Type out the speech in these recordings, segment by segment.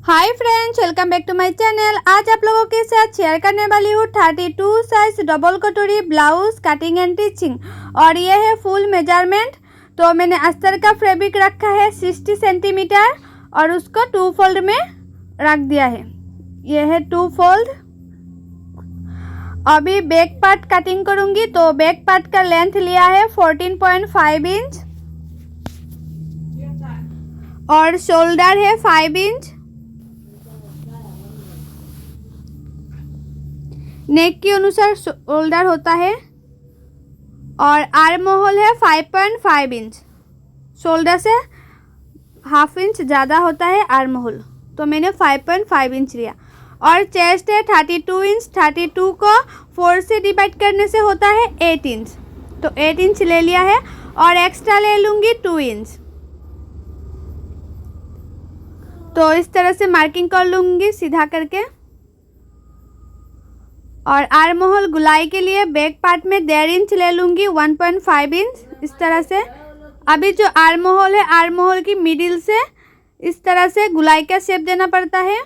Hi friends, welcome back to my channel. आज आप लोगों के साथ शेयर करने वाली हूँ 32 साइज डबल कटोरी ब्लाउज कटिंग एंड टिचिंग। और ये है फुल मेजरमेंट। तो मैंने अस्तर का फैब्रिक रखा है 60 सेंटीमीटर और उसको 2 फोल्ड में रख दिया है। ये है 2 फोल्ड। अभी बैक पार्ट कटिंग करूँगी। तो बैक पार्ट का लेंथ लिया है 14.5 इंच और शोल्डर है 5 इंच। नेक के अनुसार शोल्डर होता है और आर्म होल है 5.5 इंच। शोल्डर से हाफ इंच ज़्यादा होता है आर्म होल, तो मैंने 5.5 इंच लिया। और चेस्ट है 32 इंच। 32 को 4 से डिवाइड करने से होता है 8 इंच, तो 8 इंच ले लिया है और एक्स्ट्रा ले लूँगी 2 इंच। तो इस तरह से मार्किंग कर लूँगी सीधा करके। और आर्म होल गुलाई के लिए बैक पार्ट में 1.5 इंच ले लूँगी, 1.5 इंच इस तरह से। अभी जो आर्म होल है, आर्म होल की मिडिल से इस तरह से गुलाई का शेप देना पड़ता है,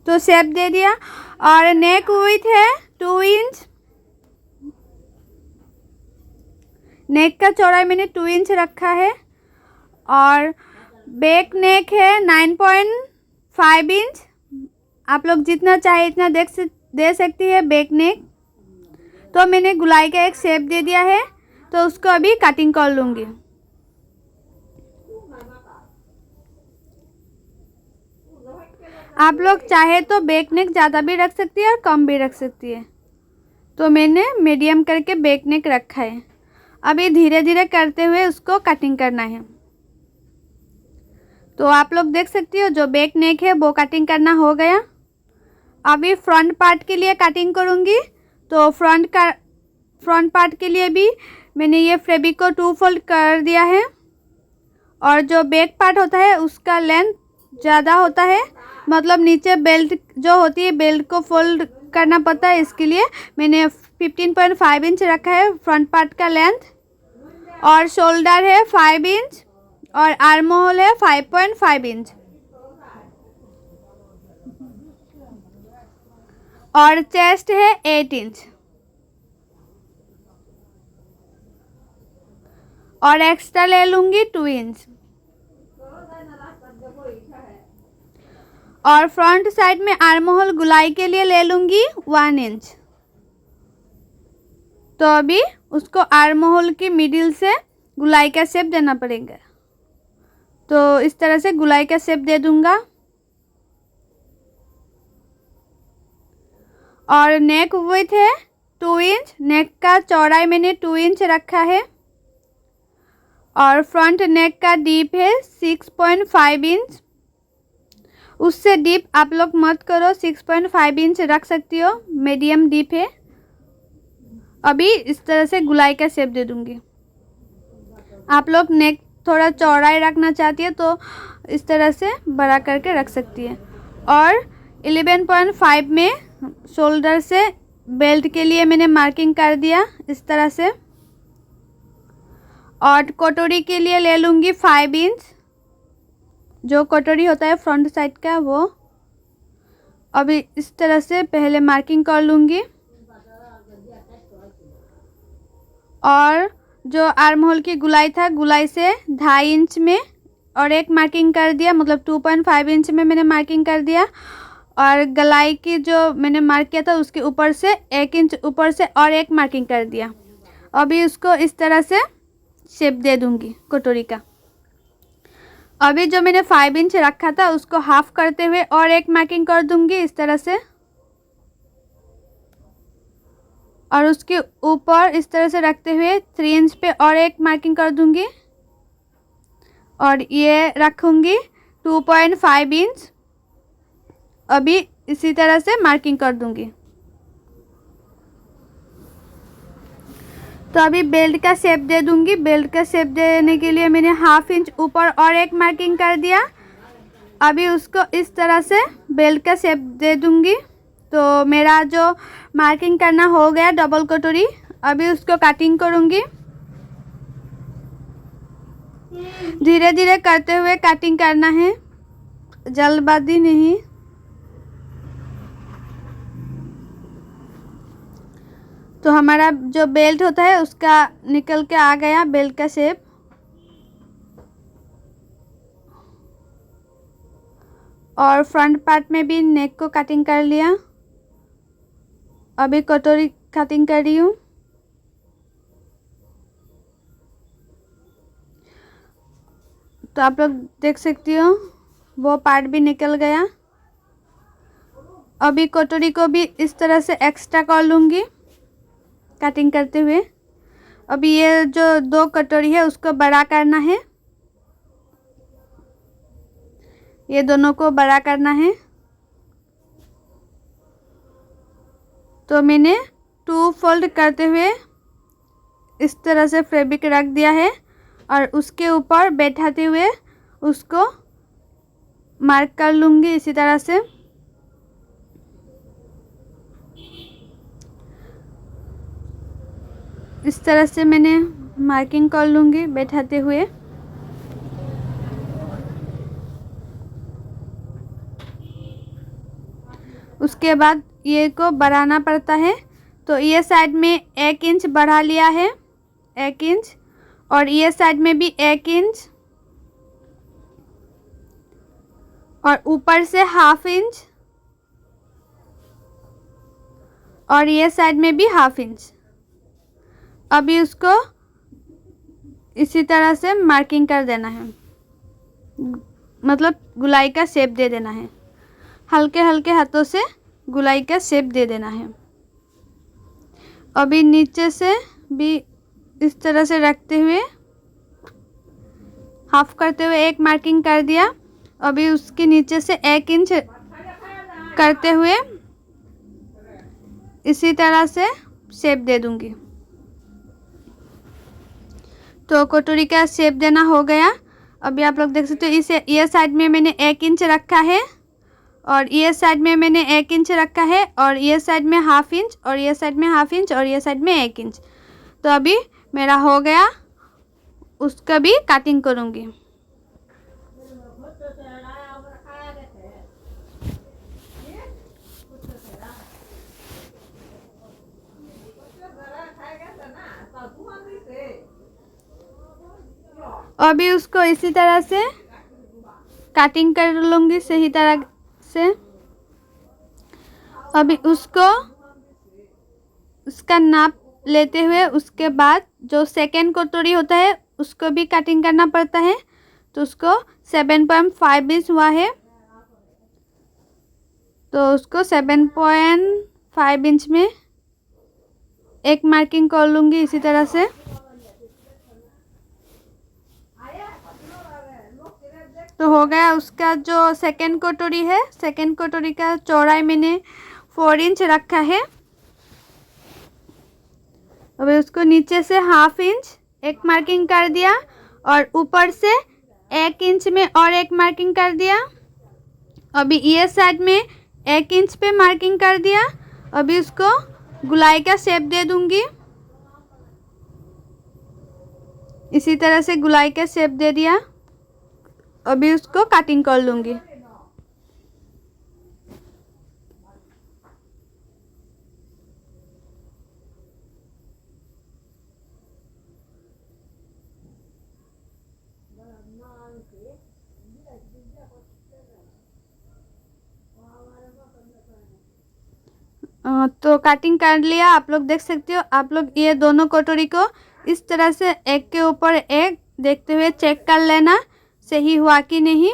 तो शेप दे दिया। और नेक विड्थ है 2 इंच। नेक का चौड़ाई मैंने 2 इंच रखा है। और बैक नेक है 9.5 इंच। आप लोग जितना चाहे इतना दे सकती है बैक नेक। तो मैंने गुलाई का एक शेप दे दिया है, तो उसको अभी कटिंग कर लूँगी। आप लोग चाहे तो बैक नेक ज़्यादा भी रख सकती है और कम भी रख सकती है। तो मैंने मीडियम करके बैक नेक रखा है। अभी धीरे धीरे करते हुए उसको कटिंग करना है। तो आप लोग देख सकती हो जो बैक नेक है वो कटिंग करना हो गया। अभी फ्रंट पार्ट के लिए कटिंग करूँगी। तो फ्रंट पार्ट के लिए भी मैंने ये फैब्रिक को 2 फोल्ड कर दिया है। और जो बैक पार्ट होता है उसका लेंथ ज़्यादा होता है, मतलब नीचे बेल्ट जो होती है बेल्ट को फोल्ड करना पड़ता है। इसके लिए मैंने 15.5 इंच रखा है फ्रंट पार्ट का लेंथ। और शोल्डर है 5 इंच और आर्म होल है 5.5 इंच। और चेस्ट है 8 इंच। और एक्स्ट्रा ले लूँगी 2 इंच। और फ्रंट साइड में आर्म होल गुलाई के लिए ले लूँगी 1 इंच। तो अभी उसको आर्म होल की मिडिल से गुलाई का शेप देना पड़ेगा। तो इस तरह से गुलाई का शेप दे दूँगा। और नेक विड्थ है 2 इंच। नेक का चौड़ाई मैंने 2 इंच रखा है। और फ्रंट नेक का डीप है 6.5 इंच। उससे डीप आप लोग मत करो, 6.5 इंच रख सकती हो, मीडियम डीप है। अभी इस तरह से गुलाई का शेप दे दूंगी। आप लोग नेक थोड़ा चौड़ाई रखना चाहती है तो इस तरह से बड़ा करके रख सकती है। और 11.5 में शोल्डर से बेल्ट के लिए मैंने मार्किंग कर दिया इस तरह से। और कटोरी के लिए ले लूँगी 5 इंच, जो कटोरी होता है फ्रंट साइड का वो। अभी इस तरह से पहले मार्किंग कर लूँगी। और जो आर्म होल की गुलाई था, गुलाई से 2.5 इंच में और एक मार्किंग कर दिया, मतलब 2.5 इंच में मैंने मार्किंग कर दिया। और गलाई की जो मैंने मार्क किया था उसके ऊपर से 1 इंच ऊपर से और एक मार्किंग कर दिया। अभी उसको इस तरह से शेप दे दूंगी कटोरी का। अभी जो मैंने 5 इंच रखा था उसको हाफ करते हुए और एक मार्किंग कर दूंगी इस तरह से। और उसके ऊपर इस तरह से रखते हुए 3 इंच पे और एक मार्किंग कर दूंगी। और ये रखूंगी 2.5 इंच। अभी इसी तरह से मार्किंग कर दूंगी। तो अभी बेल्ट का शेप दे दूंगी। बेल्ट का शेप देने के लिए मैंने 1/2 इंच ऊपर और एक मार्किंग कर दिया। अभी उसको इस तरह से बेल्ट का शेप दे दूंगी। तो मेरा जो मार्किंग करना हो गया डबल कटोरी। अभी उसको कटिंग करूंगी। धीरे धीरे करते हुए कटिंग करना है। जल्दबाजी नहीं। तो हमारा जो बेल्ट होता है उसका निकल के आ गया बेल्ट का शेप। और फ्रंट पार्ट में भी नेक को कटिंग कर लिया। अभी कटोरी कटिंग कर रही हूँ। तो आप लोग देख सकती हो वो पार्ट भी निकल गया। अभी कटोरी को भी इस तरह से एक्स्ट्रा कर लूँगी कटिंग करते हुए। अभी ये जो 2 कटोरी है उसको बड़ा करना है, ये दोनों को बड़ा करना है। तो मैंने 2 फोल्ड करते हुए इस तरह से फैब्रिक रख दिया है और उसके ऊपर बैठाते हुए उसको मार्क कर लूँगी इसी तरह से। इस तरह से मैंने मार्किंग कर लूँगी बैठाते हुए। उसके बाद ये को बढ़ाना पड़ता है। तो ये साइड में 1 इंच बढ़ा लिया है, 1 इंच, और ये साइड में भी 1 इंच, और ऊपर से 1/2 इंच, और ये साइड में भी 1/2 इंच। अभी उसको इसी तरह से मार्किंग कर देना है, मतलब गुलाई का शेप दे देना है। हल्के हल्के हाथों से गुलाई का शेप दे देना है। अभी नीचे से भी इस तरह से रखते हुए हाफ करते हुए एक मार्किंग कर दिया। अभी उसके नीचे से 1 इंच करते हुए इसी तरह से शेप दे दूंगी। तो कटोरी का शेप देना हो गया। अभी आप लोग देख सकते हो इसे ये साइड में मैंने 1 इंच रखा है, और ये साइड में मैंने 1 इंच रखा है, और ये साइड में 1/2 इंच, और ये साइड में 1/2 इंच, और ये साइड में 1 इंच। तो अभी मेरा हो गया, उसका भी कटिंग करूँगी। अभी उसको इसी तरह से कटिंग कर लूँगी सही तरह से। अभी उसको उसका नाप लेते हुए उसके बाद जो सेकेंड कटोरी होता है उसको भी कटिंग करना पड़ता है। तो उसको 7.5 इंच हुआ है, तो उसको 7.5 इंच में एक मार्किंग कर लूँगी इसी तरह से। तो हो गया उसका जो सेकेंड कटोरी है, सेकेंड कटोरी का चौड़ाई मैंने 4 इंच रखा है। अभी उसको नीचे से 1/2 इंच एक मार्किंग कर दिया, और ऊपर से 1 इंच में और एक मार्किंग कर दिया। अभी ये साइड में 1 इंच पे मार्किंग कर दिया। अभी उसको गुलाई का शेप दे दूंगी, इसी तरह से गुलाई का शेप दे दिया। अभी उसको कटिंग कर लूँगी। तो कटिंग कर लिया, आप लोग देख सकते हो। आप लोग ये दोनों कटोरी को इस तरह से एक के ऊपर एक देखते हुए चेक कर लेना सही हुआ कि नहीं।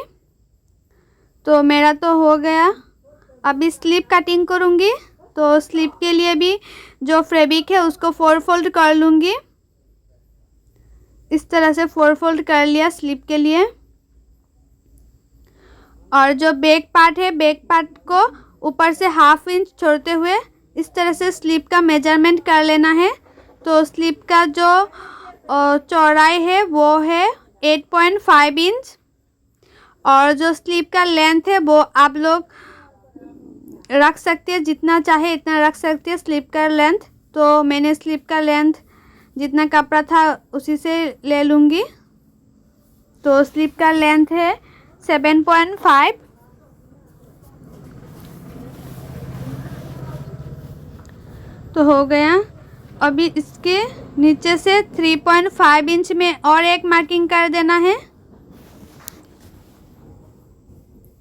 तो मेरा तो हो गया। अभी स्लीव कटिंग करूँगी। तो स्लीव के लिए भी जो फैब्रिक है उसको 4 फोल्ड कर लूँगी। इस तरह से 4 फोल्ड कर लिया स्लीव के लिए। और जो बैक पार्ट है, बैक पार्ट को ऊपर से 1/2 इंच छोड़ते हुए इस तरह से स्लीव का मेजरमेंट कर लेना है। तो स्लीव का जो चौड़ाई है वो है 8.5 इंच, और जो स्लीव का लेंथ है वो आप लोग रख सकते हैं, जितना चाहे इतना रख सकते हैं स्लीव का लेंथ। तो मैंने स्लीव का लेंथ जितना कपड़ा था उसी से ले लूँगी। तो स्लीव का लेंथ है 7.5, तो हो गया। अभी इसके नीचे से 3.5 इंच में और एक मार्किंग कर देना है।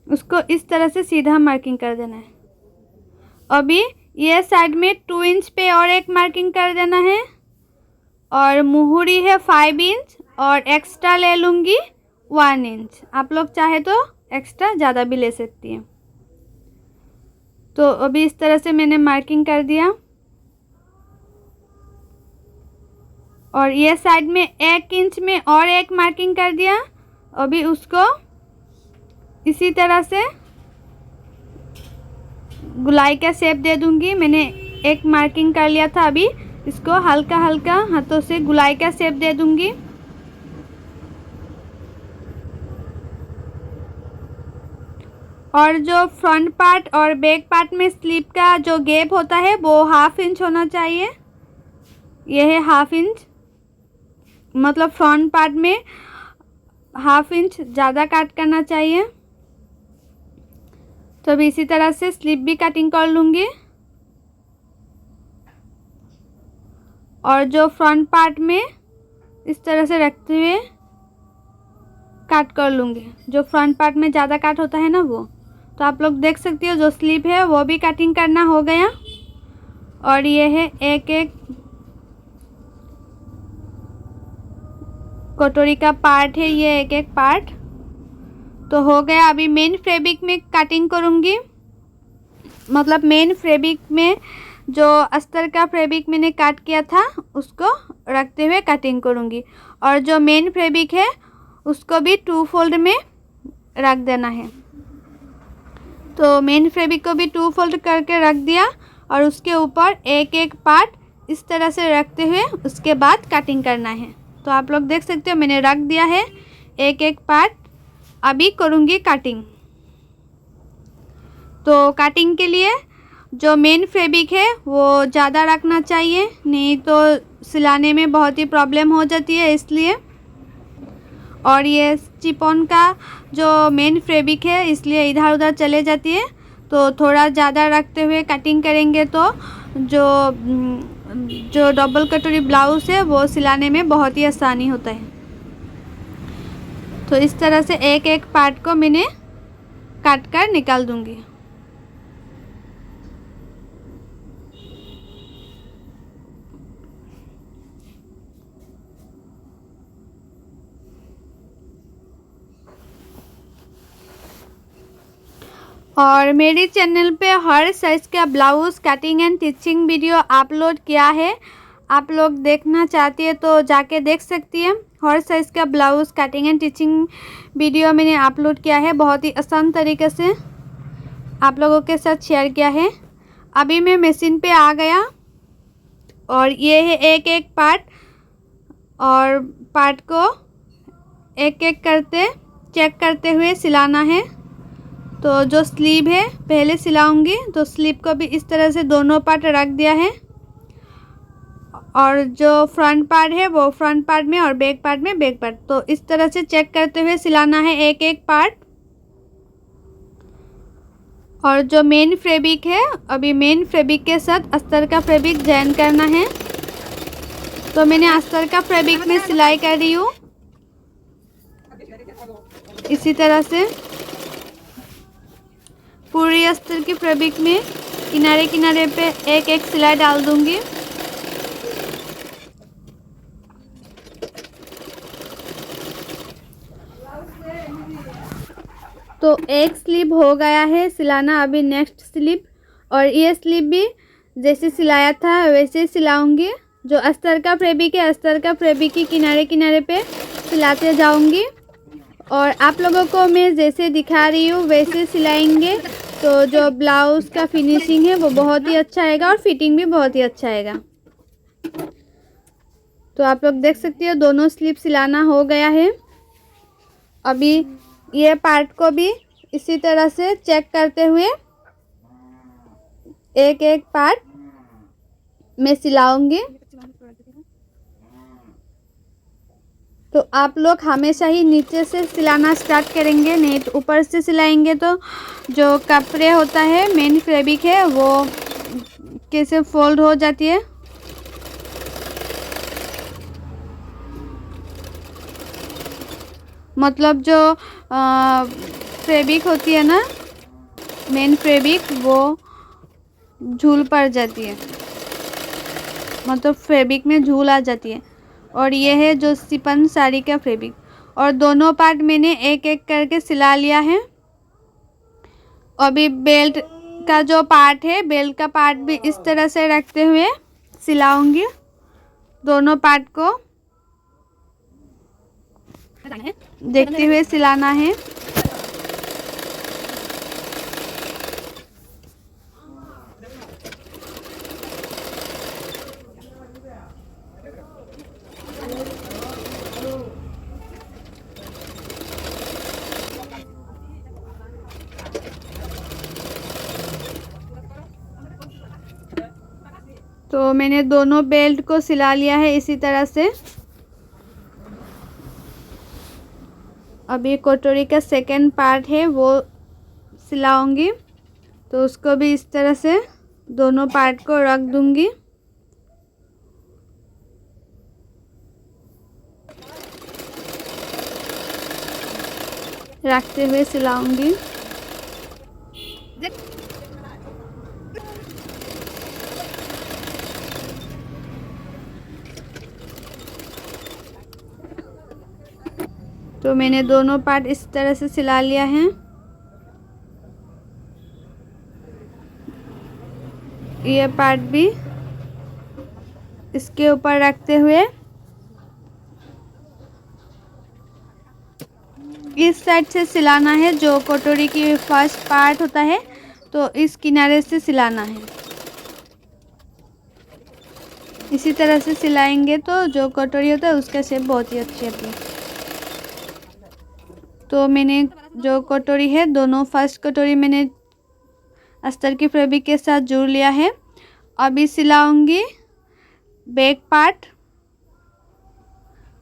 उसको इस तरह से सीधा मार्किंग कर देना है। अभी ये साइड में 2 इंच पे और एक मार्किंग कर देना है। और मुहूरी है 5 इंच और एक्स्ट्रा ले लूँगी 1 इंच। आप लोग चाहे तो एक्स्ट्रा ज़्यादा भी ले सकती हैं। तो अभी इस तरह से मैंने मार्किंग कर दिया। और ये साइड में 1 इंच में और एक मार्किंग कर दिया। अभी उसको इसी तरह से गुलाई का शेप दे दूंगी। मैंने एक मार्किंग कर लिया था, अभी इसको हल्का हल्का हाथों से गुलाई का शेप दे दूंगी। और जो फ्रंट पार्ट और बैक पार्ट में स्लीव का जो गैप होता है वो 1/2 इंच होना चाहिए। यह है 1/2 इंच, मतलब फ्रंट पार्ट में 1/2 इंच ज़्यादा काट करना चाहिए। तो अभी इसी तरह से स्लीव भी कटिंग कर लूँगी। और जो फ्रंट पार्ट में इस तरह से रखते हुए काट कर लूँगी। जो फ्रंट पार्ट में ज़्यादा काट होता है ना वो, तो आप लोग देख सकती हो जो स्लीव है वो भी कटिंग करना हो गया। और ये है एक एक कटोरी का पार्ट है, ये एक एक पार्ट तो हो गया। अभी मेन फैब्रिक में कटिंग करूँगी, मतलब मेन फैब्रिक में जो अस्तर का फैब्रिक मैंने काट किया था उसको रखते हुए कटिंग करूँगी। और जो मेन फैब्रिक है उसको भी 2 फोल्ड में रख देना है। तो मेन फैब्रिक को भी 2 फोल्ड करके रख दिया और उसके ऊपर एक एक पार्ट इस तरह से रखते हुए उसके बाद कटिंग करना है। तो आप लोग देख सकते हो मैंने रख दिया है एक एक पार्ट। अभी करूँगी कटिंग। तो कटिंग के लिए जो मेन फैब्रिक है वो ज़्यादा रखना चाहिए, नहीं तो सिलाने में बहुत ही प्रॉब्लम हो जाती है, इसलिए। और ये चिपॉन का जो मेन फैब्रिक है इसलिए इधर उधर चले जाती है। तो थोड़ा ज़्यादा रखते हुए कटिंग करेंगे तो जो डबल कटोरी ब्लाउज़ है वो सिलाने में बहुत ही आसानी होता है। तो इस तरह से एक एक पार्ट को मैंने काट कर निकाल दूंगी। और मेरे चैनल पे हर साइज़ का blouse cutting and teaching video upload किया है। आप लोग देखना चाहती है तो जाके देख सकती है। हर साइज़ का blouse cutting and teaching video मैंने अपलोड किया है, बहुत ही आसान तरीके से आप लोगों के साथ शेयर किया है। अभी मैं मशीन पे आ गया और ये है एक एक पार्ट, और पार्ट को एक एक करते चेक करते हुए सिलाना है। तो जो स्लीव है पहले सिलाऊंगी, तो स्लीव को भी इस तरह से दोनों पार्ट रख दिया है। और जो फ्रंट पार्ट है वो फ्रंट पार्ट में और बैक पार्ट में बैक पार्ट। तो इस तरह से चेक करते हुए सिलाना है एक एक पार्ट। और जो मेन फैब्रिक है, अभी मेन फैब्रिक के साथ अस्तर का फैब्रिक जॉइन करना है। तो मैंने अस्तर का फैब्रिक में सिलाई कर रही हूँ इसी तरह से। पूरी अस्तर की फैब्रिक में किनारे किनारे पे एक एक सिलाई डाल दूंगी। तो एक स्लीव हो गया है सिलाना, अभी नेक्स्ट स्लीव। और ये स्लीव भी जैसे सिलाया था वैसे सिलाऊंगी। जो अस्तर का फैब्रिक है, अस्तर का फैब्रिक की किनारे किनारे पे सिलाते जाऊंगी। और आप लोगों को मैं जैसे दिखा रही हूँ वैसे सिलाएंगे तो जो ब्लाउज़ का फिनिशिंग है वो बहुत ही अच्छा आएगा और फिटिंग भी बहुत ही अच्छा आएगा। तो आप लोग देख सकते हो दोनों स्लीव सिलाना हो गया है। अभी ये पार्ट को भी इसी तरह से चेक करते हुए एक एक पार्ट मैं सिलाऊंगी। तो आप लोग हमेशा ही नीचे से सिलाना स्टार्ट करेंगे, नहीं तो ऊपर से सिलाएंगे तो जो कपड़े होता है मेन फैब्रिक है वो कैसे फोल्ड हो जाती है। मतलब जो फैब्रिक होती है ना, मेन फैब्रिक, वो झूल पड़ जाती है, मतलब फैब्रिक में झूल आ जाती है। और ये है जो शिफॉन साड़ी का फैब्रिक। और दोनों पार्ट मैंने एक एक करके सिला लिया है। अभी बेल्ट का जो पार्ट है, बेल्ट का पार्ट भी इस तरह से रखते हुए सिलाऊंगी। दोनों पार्ट को देखते हुए सिलाना है। तो मैंने दोनों बेल्ट को सिला लिया है इसी तरह से। अभी कटोरी का सेकंड पार्ट है वो सिलाऊंगी। तो उसको भी इस तरह से दोनों पार्ट को रख दूंगी। रखते हुए सिलाऊंगी। तो मैंने दोनों पार्ट इस तरह से सिला लिया है। ये पार्ट भी इसके ऊपर रखते हुए इस साइड से सिलाना है। जो कटोरी की फर्स्ट पार्ट होता है तो इस किनारे से सिलाना है। इसी तरह से सिलाएंगे तो जो कटोरी होता है उसका शेप बहुत ही अच्छी आती है। तो मैंने जो कटोरी है, दोनों फर्स्ट कटोरी मैंने अस्तर की फैब्रिक के साथ जोड़ लिया है। अभी सिलाऊंगी बैक पार्ट,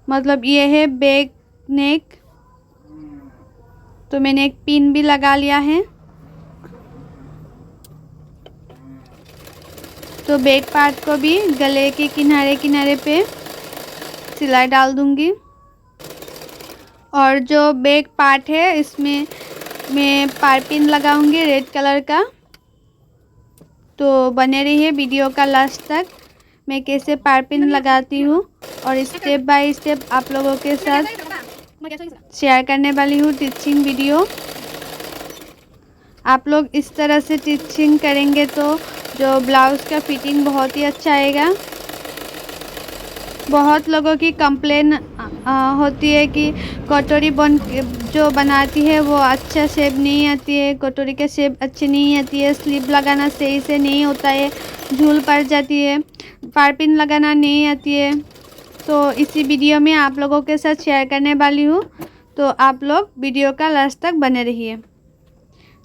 मतलब ये है बैक नेक। तो मैंने एक पिन भी लगा लिया है। तो बैक पार्ट को भी गले के किनारे किनारे पे सिलाई डाल दूंगी। और जो बैक पार्ट है इसमें मैं पाइपिंग लगाऊंगी रेड कलर का। तो बने रहिए वीडियो का लास्ट तक, मैं कैसे पाइपिंग लगाती हूँ और स्टेप बाय स्टेप आप लोगों के साथ शेयर करने वाली हूँ टीचिंग वीडियो। आप लोग इस तरह से टीचिंग करेंगे तो जो ब्लाउज़ का फिटिंग बहुत ही अच्छा आएगा। बहुत लोगों की कंप्लेन होती है कि कटोरी जो बनाती है वो अच्छा शेप नहीं आती है, कटोरी का शेप अच्छी नहीं आती है, स्लीव लगाना सही से नहीं होता है, झूल पड़ जाती है, पाइपिंग लगाना नहीं आती है। तो इसी वीडियो में आप लोगों के साथ शेयर करने वाली हूँ। तो आप लोग वीडियो का लास्ट तक बने रहिए।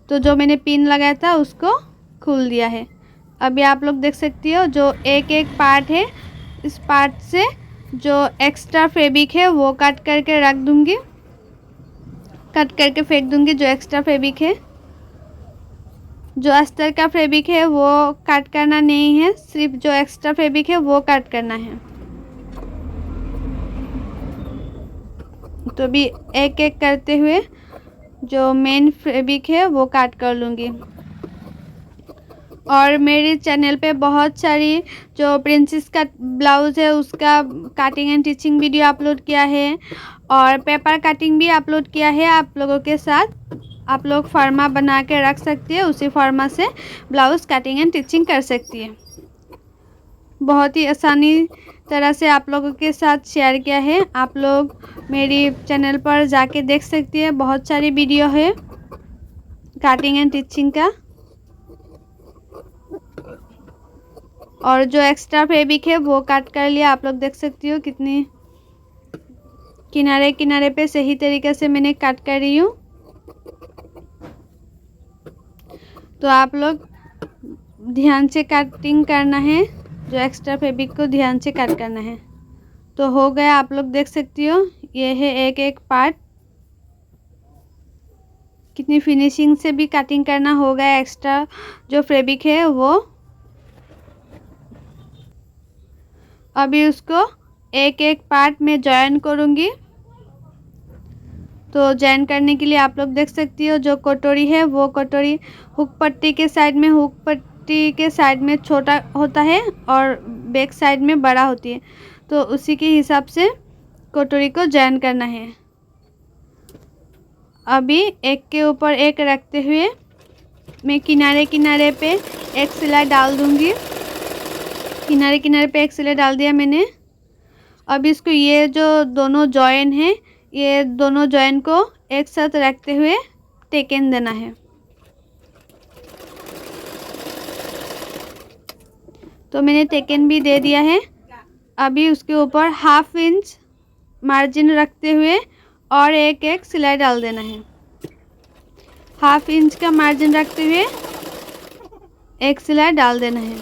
तो जो मैंने पिन लगाया था उसको खोल दिया है। अभी आप लोग देख सकती हो जो एक एक पार्ट है, इस पार्ट से जो एक्स्ट्रा फैब्रिक है वो कट करके रख दूंगी, कट करके फेंक दूंगी। जो एक्स्ट्रा फैब्रिक है, जो अस्तर का फैब्रिक है वो कट करना नहीं है, सिर्फ जो एक्स्ट्रा फैब्रिक है वो कट करना है। तो भी एक एक करते हुए जो मेन फैब्रिक है वो काट कर लूँगी। और मेरे चैनल पे बहुत सारी जो प्रिंसेस का ब्लाउज़ है उसका cutting and teaching video upload किया है और पेपर कटिंग भी अपलोड किया है आप लोगों के साथ। आप लोग फर्मा बना के रख सकती है, उसी फर्मा से ब्लाउज़ कटिंग एंड टीचिंग कर सकती है। बहुत ही आसानी तरह से आप लोगों के साथ शेयर किया है। आप लोग मेरी चैनल पर जाके देख सकती है, बहुत सारी वीडियो है कटिंग एंड टीचिंग का। और जो एक्स्ट्रा फैब्रिक है वो काट कर लिया। आप लोग देख सकती हो कितनी किनारे किनारे पे सही तरीके से मैंने काट कर रही हूँ। तो आप लोग ध्यान से कटिंग करना है, जो एक्स्ट्रा फैब्रिक को ध्यान से कट करना है। तो हो गया, आप लोग देख सकती हो ये है एक एक पार्ट। कितनी फिनिशिंग से भी कटिंग करना हो गया। एक्स्ट्रा जो फैब्रिक है वो अभी उसको एक एक पार्ट में जॉइन करूँगी। तो जॉइन करने के लिए आप लोग देख सकती हो जो कटोरी है वो कटोरी हुक पट्टी के साइड में छोटा होता है और बैक साइड में बड़ा होती है। तो उसी के हिसाब से कटोरी को जॉइन करना है। अभी एक के ऊपर एक रखते हुए मैं किनारे किनारे पे एक सिलाई डाल दूँगी। किनारे किनारे पे एक सिलाई डाल दिया मैंने। अभी इसको ये जो दोनों जॉइन है, ये दोनों जॉइन को एक साथ रखते हुए टेकन देना है। तो मैंने टेकन भी दे दिया है। अभी उसके ऊपर 1/2 इंच मार्जिन रखते हुए और एक एक सिलाई डाल देना है। 1/2 इंच का मार्जिन रखते हुए एक सिलाई डाल देना है।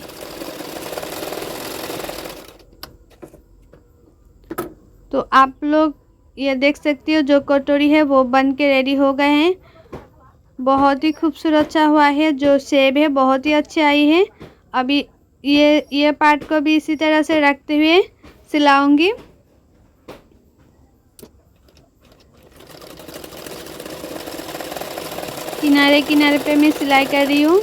तो आप लोग ये देख सकती हो जो कटोरी है वो बन के रेडी हो गए हैं। बहुत ही खूबसूरत सा हुआ है। जो शेप है बहुत ही अच्छी आई है। अभी ये पार्ट को भी इसी तरह से रखते हुए सिलाऊंगी। किनारे किनारे पे मैं सिलाई कर रही हूँ।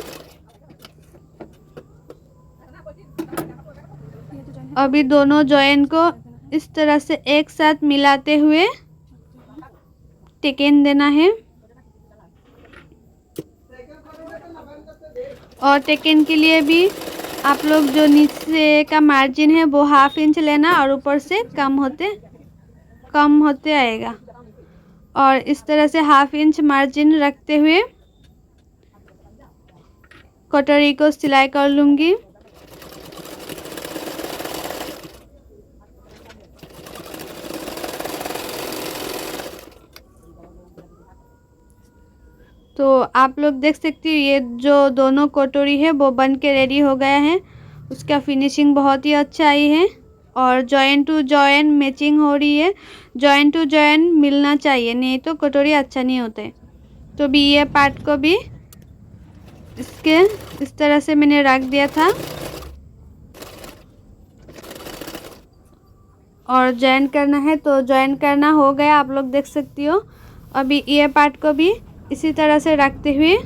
अभी दोनों जॉइन को इस तरह से एक साथ मिलाते हुए टेकन देना है। और टेकन के लिए भी आप लोग जो नीचे का मार्जिन है वो 1/2 इंच लेना और ऊपर से कम होते आएगा। और इस तरह से 1/2 इंच मार्जिन रखते हुए कटोरी को सिलाई कर लूँगी। तो आप लोग देख सकते हो ये जो दोनों कटोरी है वो बन के रेडी हो गया है। उसका फिनिशिंग बहुत ही अच्छा आई है और जॉइन टू जॉइन मैचिंग हो रही है। जॉइन टू जॉइन मिलना चाहिए, नहीं तो कटोरी अच्छा नहीं होता है। तो भी ये पार्ट को भी इसके इस तरह से मैंने रख दिया था और जॉइन करना है। तो जॉइन करना हो गया, आप लोग देख सकती हो। अभी ये पार्ट को भी इसी तरह से रखते हुए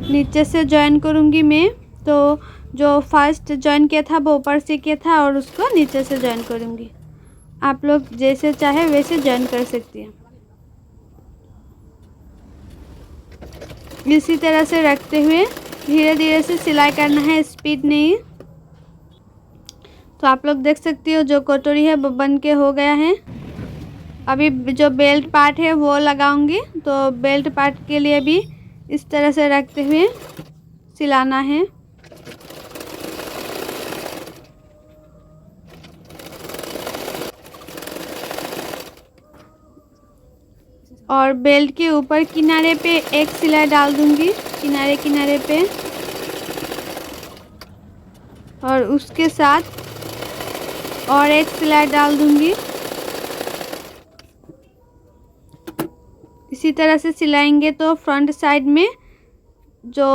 नीचे से जॉइन करूँगी मैं। तो जो फर्स्ट जॉइन किया था वो ऊपर से किया था और उसको नीचे से जॉइन करूँगी। आप लोग जैसे चाहे वैसे जॉइन कर सकती हैं। इसी तरह से रखते हुए धीरे धीरे से सिलाई करना है, स्पीड नहीं। तो आप लोग देख सकती हो जो कटोरी है वो बन के हो गया है। अभी जो बेल्ट पार्ट है वो लगाऊंगी। तो बेल्ट पार्ट के लिए भी इस तरह से रखते हुए सिलाना है। और बेल्ट के ऊपर किनारे पे एक सिलाई डाल दूंगी, किनारे किनारे पे। और उसके साथ और एक सिलाई डाल दूंगी। इसी तरह से सिलाएंगे तो फ्रंट साइड में जो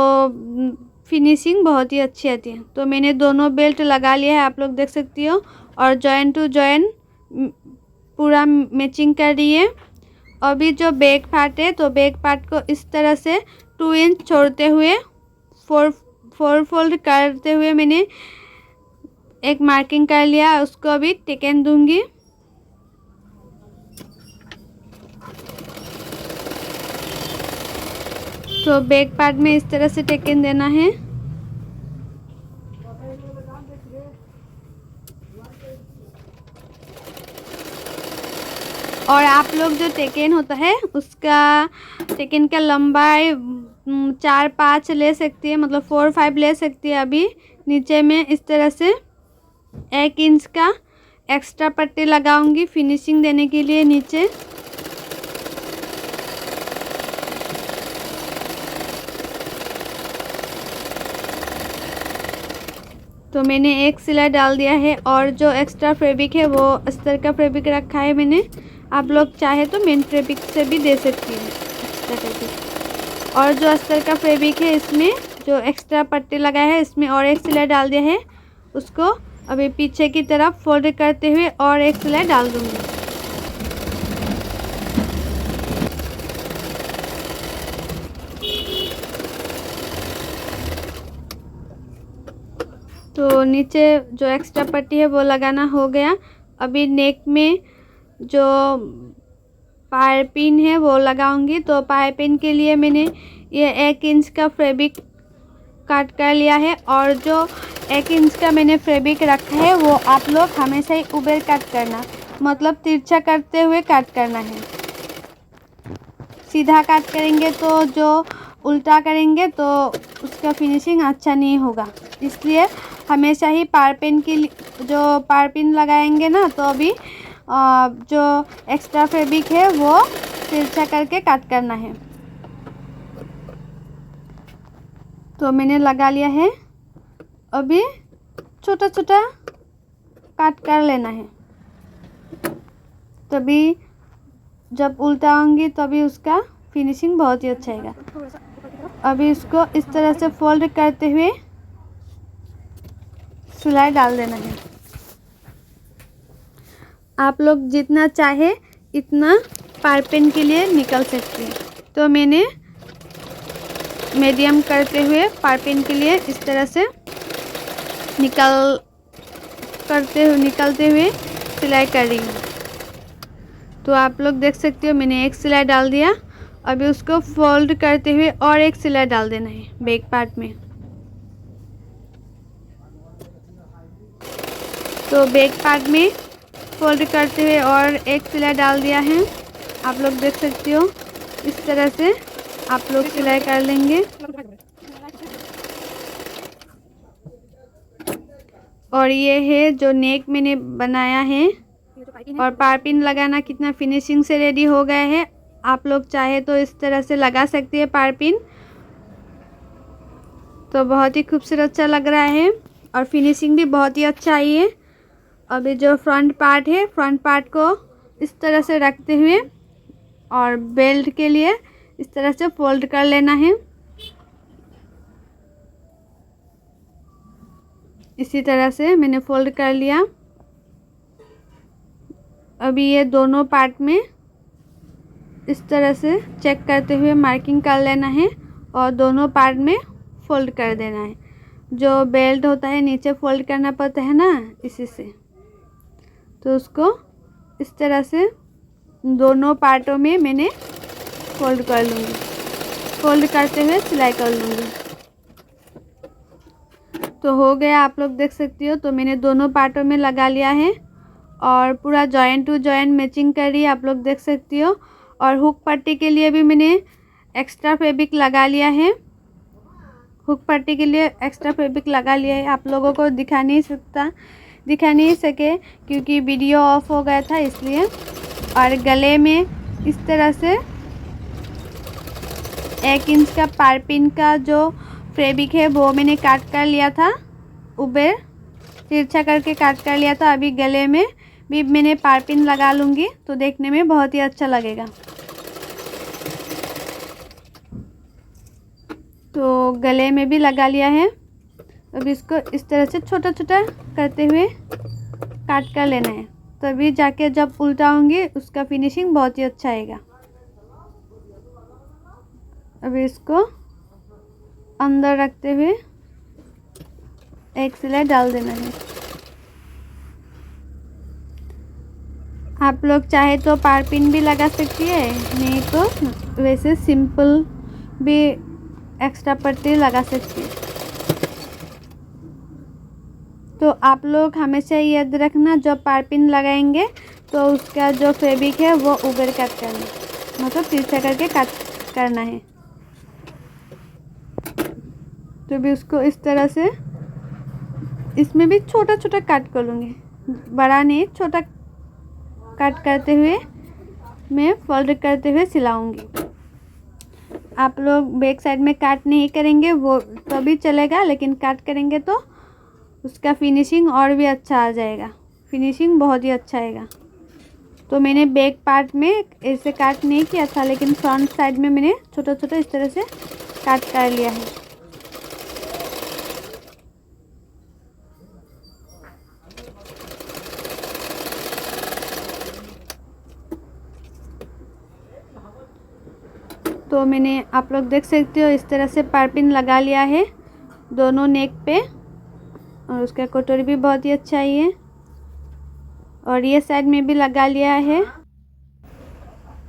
फिनिशिंग बहुत ही अच्छी आती है। तो मैंने दोनों बेल्ट लगा लिया है, आप लोग देख सकती हो। और जॉइन टू जॉइन पूरा मैचिंग कर रही है। अभी जो बैक पार्ट है तो बैक पार्ट को इस तरह से 2 इंच छोड़ते हुए फोर फोल्ड करते हुए मैंने एक मार्किंग कर लिया। उसको अभी टेकन दूंगी। तो बैक पार्ट में इस तरह से टेकन देना है। और आप लोग जो टेकन होता है उसका टेकन का लंबाई 4-5 ले सकती है, मतलब 4-5 ले सकती है। अभी नीचे में इस तरह से 1 इंच का एक्स्ट्रा पट्टी लगाऊंगी फिनिशिंग देने के लिए नीचे। तो मैंने एक सिलाई डाल दिया है और जो एक्स्ट्रा फैब्रिक है वो अस्तर का फैब्रिक रखा है मैंने। आप लोग चाहे तो मेन फैब्रिक से भी दे सकती हैं एक्स्ट्रा फैब्रिक। और जो अस्तर का फैब्रिक है इसमें जो एक्स्ट्रा पट्टी लगाया है इसमें और एक सिलाई डाल दिया है। उसको अभी पीछे की तरफ फोल्ड करते हुए और एक सिलाई डाल दूँगी। तो नीचे जो एक्स्ट्रा पट्टी है वो लगाना हो गया। अभी नेक में जो पाइपिंग है वो लगाऊंगी। तो पाइपिंग के लिए मैंने ये 1 इंच का फैब्रिक काट कर लिया है और जो 1 इंच का मैंने फैब्रिक रखा है वो आप लोग हमेशा ही ऊपर काट करना, मतलब तिरछा करते हुए काट करना है। सीधा काट करेंगे तो जो उल्टा करेंगे तो उसका फिनिशिंग अच्छा नहीं होगा, इसलिए हमेशा ही पाइपिंग की जो पाइपिंग लगाएंगे ना तो अभी जो एक्स्ट्रा फैब्रिक है वो तिरछा करके काट करना है। तो मैंने लगा लिया है। अभी छोटा छोटा काट कर लेना है, तभी जब उल्टा होंगी तभी उसका फिनिशिंग बहुत ही अच्छा आएगा। अभी इसको इस तरह से फोल्ड करते हुए सिलाई डाल देना है। आप लोग जितना चाहे इतना पाइपिंग के लिए निकल सकते हैं। तो मैंने मीडियम करते हुए पाइपिंग के लिए इस तरह से निकलते हुए सिलाई कर रही हूँ। तो आप लोग देख सकते हो मैंने एक सिलाई डाल दिया। अभी उसको फोल्ड करते हुए और एक सिलाई डाल देना है बैक पार्ट में। तो बैक पार्ट में फोल्ड करते हुए और एक सिलाई डाल दिया है। आप लोग देख सकते हो इस तरह से आप लोग सिलाई कर लेंगे। और ये है जो नेक मैंने बनाया है और पाइपिंग लगाना कितना फिनिशिंग से रेडी हो गया है। आप लोग चाहे तो इस तरह से लगा सकते हैं पाइपिंग, तो बहुत ही खूबसूरत सा लग रहा है और फिनिशिंग भी बहुत ही अच्छा आई है। अभी जो फ्रंट पार्ट है, फ्रंट पार्ट को इस तरह से रखते हुए और बेल्ट के लिए इस तरह से फोल्ड कर लेना है। इसी तरह से मैंने फोल्ड कर लिया। अभी ये दोनों पार्ट में इस तरह से चेक करते हुए मार्किंग कर लेना है और दोनों पार्ट में फोल्ड कर देना है। जो बेल्ट होता है नीचे फोल्ड करना पड़ता है ना, इसी से। तो उसको इस तरह से दोनों पार्टों में मैंने फोल्ड कर लूँगी, फोल्ड करते हुए सिलाई कर लूँगी। तो हो गया, आप लोग देख सकते हो। तो मैंने दोनों पार्टों में लगा लिया है और पूरा जॉइंट टू जॉइंट मैचिंग कर रही है, आप लोग देख सकती हो। और हुक पट्टी के लिए भी मैंने एक्स्ट्रा फैब्रिक लगा लिया है। हुक पट्टी के लिए एक्स्ट्रा फैब्रिक लगा लिया है। आप लोगों को दिखा नहीं सके क्योंकि वीडियो ऑफ हो गया था, इसलिए। और गले में इस तरह से 1 इंच का पाइपिंग का जो फैब्रिक है वो मैंने काट कर लिया था, ऊपर तिरछा करके काट कर लिया था। अभी गले में भी मैंने पाइपिंग लगा लूँगी तो देखने में बहुत ही अच्छा लगेगा। तो गले में भी लगा लिया है। अभी इसको इस तरह से छोटा छोटा करते हुए काट कर लेना है, तभी जाके जब उल्टा होंगे उसका फिनिशिंग बहुत ही अच्छा आएगा। अभी इसको अंदर रखते हुए एक सिलाई डाल देना है। आप लोग चाहे तो पाइपिंग भी लगा सकती है, नहीं तो वैसे सिंपल भी एक्स्ट्रा पट्टी लगा सकती है। तो आप लोग हमेशा याद रखना, जब पाइपिंग लगाएंगे तो उसका जो फैब्रिक है वो ऊपर कट करना, मतलब तिरछा करके कट करना है। तो भी उसको इस तरह से, इसमें भी छोटा छोटा कट कर लूँगी, बड़ा नहीं, छोटा कट करते हुए मैं फोल्ड करते हुए सिलाऊंगी। आप लोग बैक साइड में काट नहीं करेंगे वो तो भी चलेगा, लेकिन काट करेंगे तो उसका फिनिशिंग और भी अच्छा आ जाएगा, फिनिशिंग बहुत ही अच्छा आएगा। तो मैंने बैक पार्ट में ऐसे काट नहीं किया था, लेकिन फ्रंट साइड में मैंने छोटा छोटा इस तरह से काट कर लिया है। उसको मैंने, आप लोग देख सकते हो, इस तरह से पाइपिंग लगा लिया है दोनों नेक पे। और उसका कटोरी भी बहुत ही अच्छा ही है, और ये साइड में भी लगा लिया है।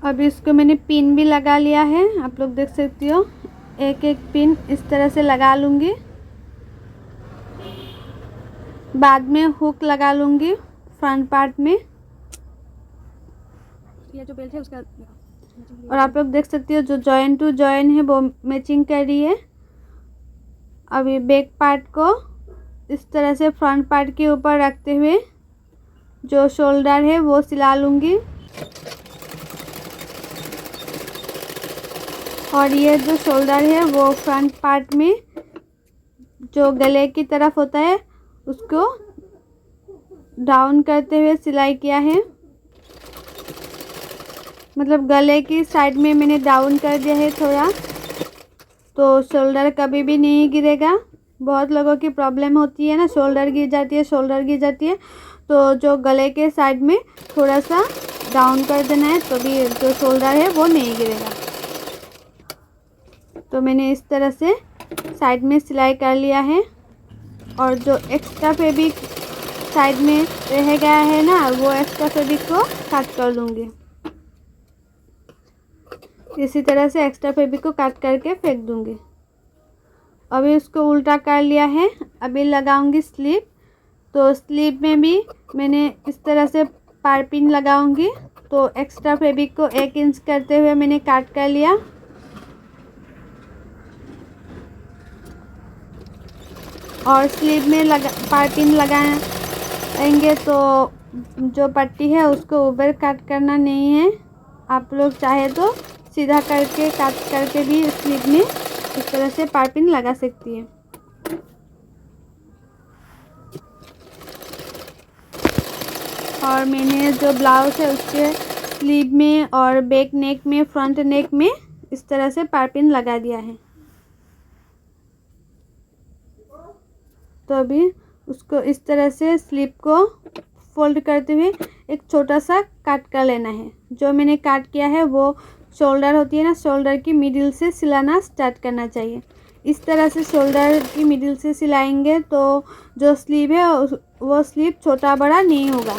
अभी इसको मैंने पिन भी लगा लिया है, आप लोग देख सकते हो। एक एक पिन इस तरह से लगा लूँगी, बाद में हुक लगा लूँगी फ्रंट पार्ट में। ये जो बेल्ट है उसका, और आप लोग देख सकते हो जो जॉइन टू जॉइन है वो मैचिंग कर रही है। अभी बैक पार्ट को इस तरह से फ्रंट पार्ट के ऊपर रखते हुए जो शोल्डर है वो सिला लूँगी। और ये जो शोल्डर है वो फ्रंट पार्ट में जो गले की तरफ होता है उसको डाउन करते हुए सिलाई किया है। मतलब गले की साइड में मैंने डाउन कर दिया है थोड़ा, तो शोल्डर कभी भी नहीं गिरेगा। बहुत लोगों की प्रॉब्लम होती है ना, शोल्डर गिर जाती है, शोल्डर गिर जाती है। तो जो गले के साइड में थोड़ा सा डाउन कर देना है, तो भी जो शोल्डर है वो नहीं गिरेगा। तो मैंने इस तरह से साइड में सिलाई कर लिया है। और जो एक्स्ट्रा फैब्रिक साइड में रह गया है ना, वो एक्स्ट्रा फैब्रिक को काट कर लूँगी। इसी तरह से एक्स्ट्रा फैब्रिक को काट करके फेंक दूँगी। अभी उसको उल्टा कर लिया है। अभी लगाऊंगी स्लीव। तो स्लीव में भी मैंने इस तरह से पाइपिंग लगाऊंगी। तो एक्स्ट्रा फैब्रिक को 1 इंच करते हुए मैंने काट कर लिया। और स्लीव में पाइपिंग लगाएंगे तो जो पट्टी है उसको ऊपर काट करना नहीं है। आप लोग चाहे तो सीधा करके काट करके भी स्लीव में इस तरह से पाइपिंग लगा सकती है। और मैंने जो ब्लाउज है उसके स्लीव में और बैक नेक में, फ्रंट नेक में इस तरह से पाइपिंग लगा दिया है। तो अभी उसको इस तरह से स्लीव को फोल्ड करते हुए एक छोटा सा काट कर लेना है। जो मैंने काट किया है वो शोल्डर होती है ना, शोल्डर की मिडिल से सिलाना स्टार्ट करना चाहिए। इस तरह से शोल्डर की मिडिल से सिलाएंगे तो जो स्लीव है वो स्लीव छोटा बड़ा नहीं होगा।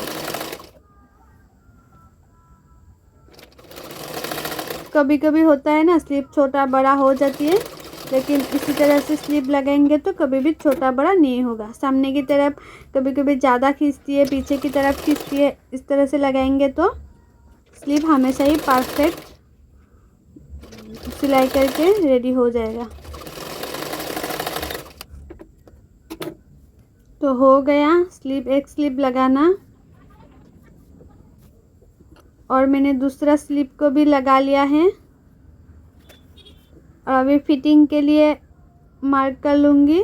कभी कभी होता है ना, स्लीव छोटा बड़ा हो जाती है, लेकिन इसी तरह से स्लीव लगाएंगे तो कभी भी छोटा बड़ा नहीं होगा। सामने की तरफ कभी कभी ज़्यादा खींचती है, पीछे की तरफ खींचती है। इस तरह से लगाएंगे तो स्लीव हमेशा ही परफेक्ट सिलाई करके रेडी हो जाएगा। तो हो गया स्लीव, एक स्लीव लगाना। और मैंने दूसरा स्लीव को भी लगा लिया है। और अभी फिटिंग के लिए मार्क कर लूँगी।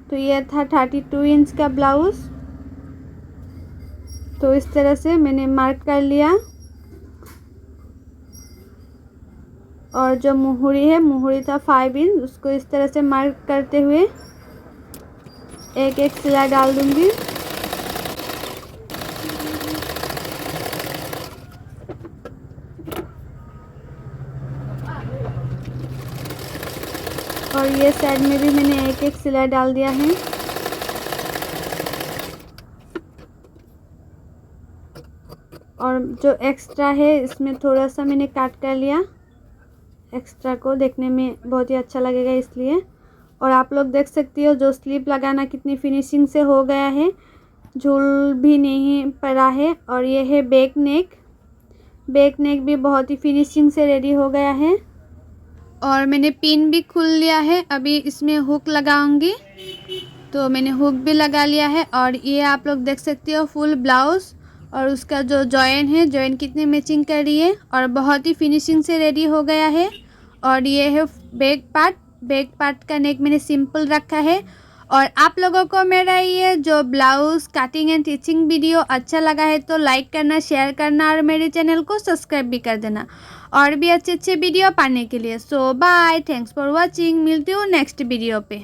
तो ये था 32 इंच का ब्लाउज़। तो इस तरह से मैंने मार्क कर लिया। और जो मुहूरी है, मुहूरी था 5 इंच, उसको इस तरह से मार्क करते हुए एक एक सिलाई डाल दूँगी। और ये साइड में भी मैंने एक एक सिलाई डाल दिया है। और जो एक्स्ट्रा है इसमें थोड़ा सा मैंने काट कर लिया। एक्स्ट्रा को देखने में बहुत ही अच्छा लगेगा इसलिए। और आप लोग देख सकती हो जो स्लीव लगाना कितनी फिनिशिंग से हो गया है, झूल भी नहीं पड़ा है। और ये है बैक नेक। बैक नेक भी बहुत ही फिनिशिंग से रेडी हो गया है। और मैंने पिन भी खोल लिया है। अभी इसमें हुक लगाऊंगी। तो मैंने हुक भी लगा लिया है। और ये आप लोग देख सकते हो फुल ब्लाउज़ और उसका जो जॉइन है, जॉइन कितनी मैचिंग कर रही है और बहुत ही फिनिशिंग से रेडी हो गया है। और ये है बैक पार्ट। बैक पार्ट का नेक मैंने सिंपल रखा है। और आप लोगों को मेरा ये जो blouse cutting and stitching video अच्छा लगा है तो लाइक करना, शेयर करना और मेरे चैनल को सब्सक्राइब भी कर देना और भी अच्छे अच्छे वीडियो पाने के लिए। सो बाय, थैंक्स फॉर वॉचिंग। मिलती हूँ नेक्स्ट वीडियो पे।